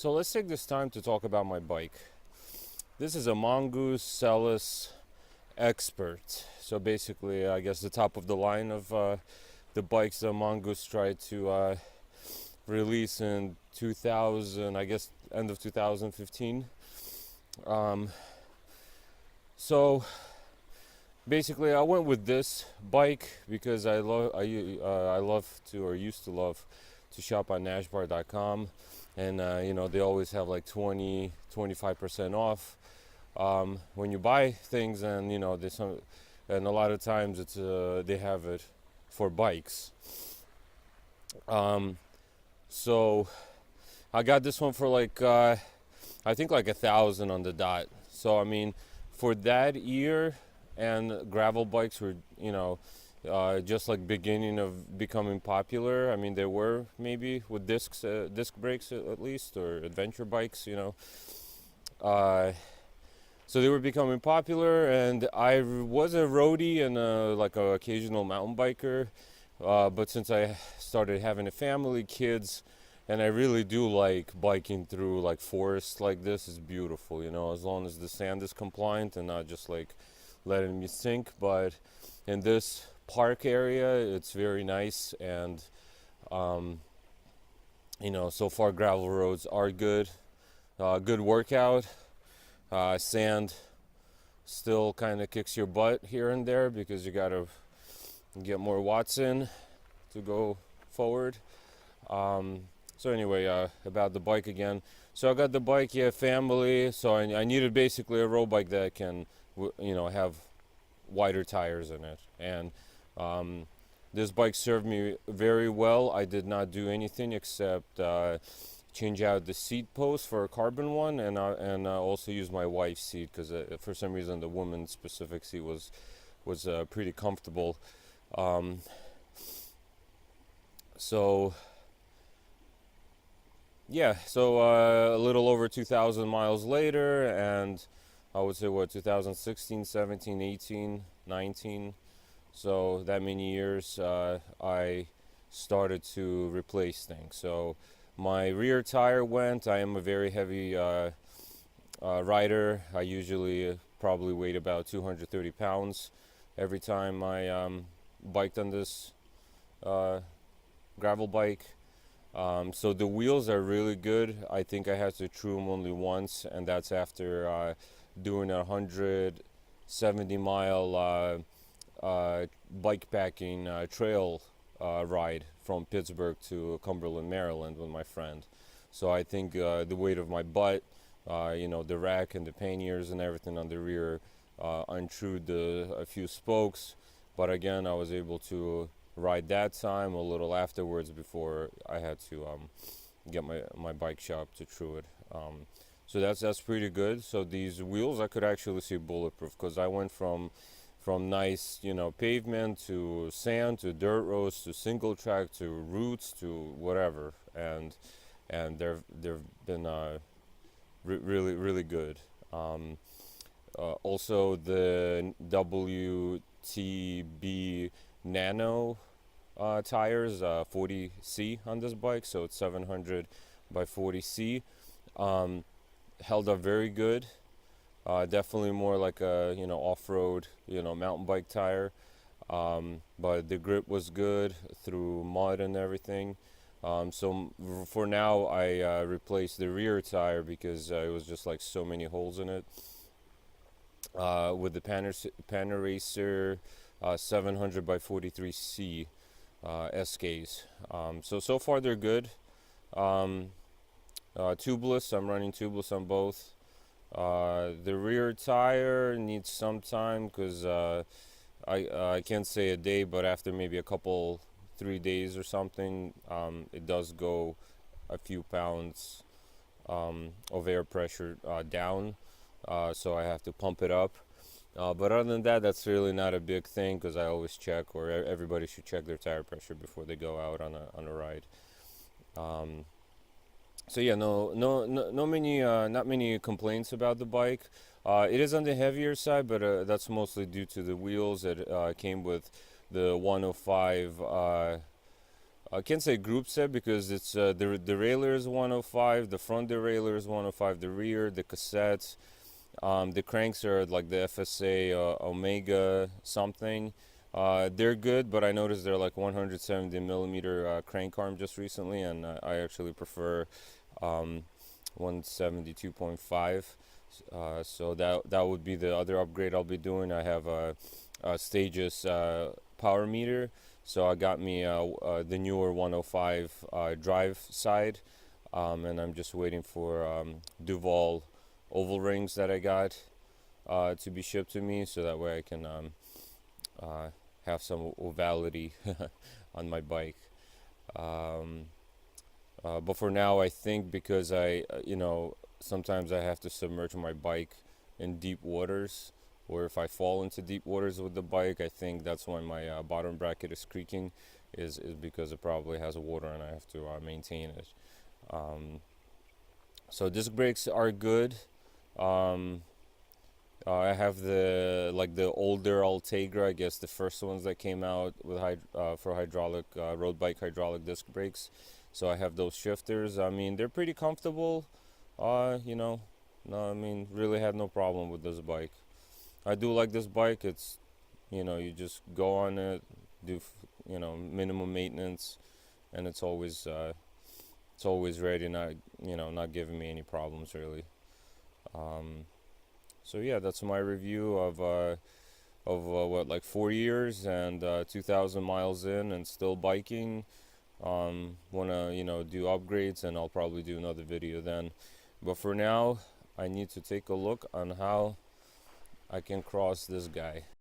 So let's take this time to talk about my bike. This is a Mongoose Selous Expert. So basically, I guess the top of the line of the bikes that Mongoose tried to release in 2000, I guess end of 2015. Um, so basically, I went with this bike because I love to, or used to love to shop on nashbar.com, and they always have like 25% off when you buy things, and and a lot of times it's they have it for bikes. So I got this one for like I think like 1,000 on the dot. So I mean, for that year, and gravel bikes were just like beginning of becoming popular. I mean, they were maybe with disc brakes at least, or adventure bikes, so they were becoming popular, and I was a roadie and like an occasional mountain biker. But since I started having a family, kids, and I really do like biking through like forests like this, is beautiful, as long as the sand is compliant and not just like letting me sink. But in this park area, it's very nice, and so far gravel roads are good. Good workout. Sand still kind of kicks your butt here and there because you gotta get more watts in to go forward. So anyway, about the bike again. So I got the bike, family. So I needed basically a road bike that can, have wider tires in it. And this bike served me very well. I did not do anything except change out the seat post for a carbon one, and also use my wife's seat because for some reason the woman's specific seat was pretty comfortable. So a little over 2,000 miles later, and I would say 2016, 17, 18, 19. So that many years, I started to replace things. So my rear tire went. I am a very heavy rider. I usually probably weighed about 230 pounds every time I biked on this gravel bike. So the wheels are really good. I think I had to true them only once, and that's after doing a 170 mile bike packing trail ride from Pittsburgh to Cumberland, Maryland with my friend. So I think the weight of my butt, the rack and the panniers and everything on the rear untrued a few spokes. But again, I was able to ride that time a little afterwards before I had to get my bike shop to true it. So that's pretty good. So these wheels, I could actually see bulletproof, because I went from nice, pavement to sand to dirt roads to single track to roots to whatever, and they've been really, really good. Also the WTB Nano tires, 40C on this bike, so it's 700 by 40C. Held up very good. Definitely more like a off-road mountain bike tire, but the grip was good through mud and everything. So for now, I replaced the rear tire because it was just like so many holes in it, with the Panaracer 700 by 43C SKs. So far they're good. Tubeless, I'm running tubeless on both. The rear tire needs some time because I can't say a day, but after maybe 3 days or something, it does go a few pounds of air pressure down, so I have to pump it up. But other than that, that's really not a big thing, because I always check, or everybody should check their tire pressure before they go out on a ride. So yeah, not many complaints about the bike. It is on the heavier side, but that's mostly due to the wheels. It came with the 105 I can't say group set because it's the derailleur is 105, the front derailleur is 105, the rear, the cassettes, the cranks are like the FSA Omega something. They're good, but I noticed they're like 170 millimeter crank arm just recently, and I actually prefer 172.5. So that would be the other upgrade I'll be doing. I have a Stages power meter, so I got me the newer 105 drive side, and I'm just waiting for Duval oval rings that I got to be shipped to me, so that way I can have some ovality on my bike. But for now, I think because sometimes I have to submerge my bike in deep waters, or if I fall into deep waters with the bike, I think that's when my bottom bracket is creaking, is because it probably has water and I have to maintain it. So disc brakes are good. I have the older Ultegra, I guess the first ones that came out with for hydraulic road bike hydraulic disc brakes. So I have those shifters. I mean, they're pretty comfortable. No, I mean, really had no problem with this bike. I do like this bike. It's, you just go on it, do, minimum maintenance, and it's always ready, not giving me any problems really. So yeah, that's my review of what, like 4 years and 2,000 miles in and still biking. Wanna do upgrades, and I'll probably do another video then. But for now, I need to take a look on how I can cross this guy.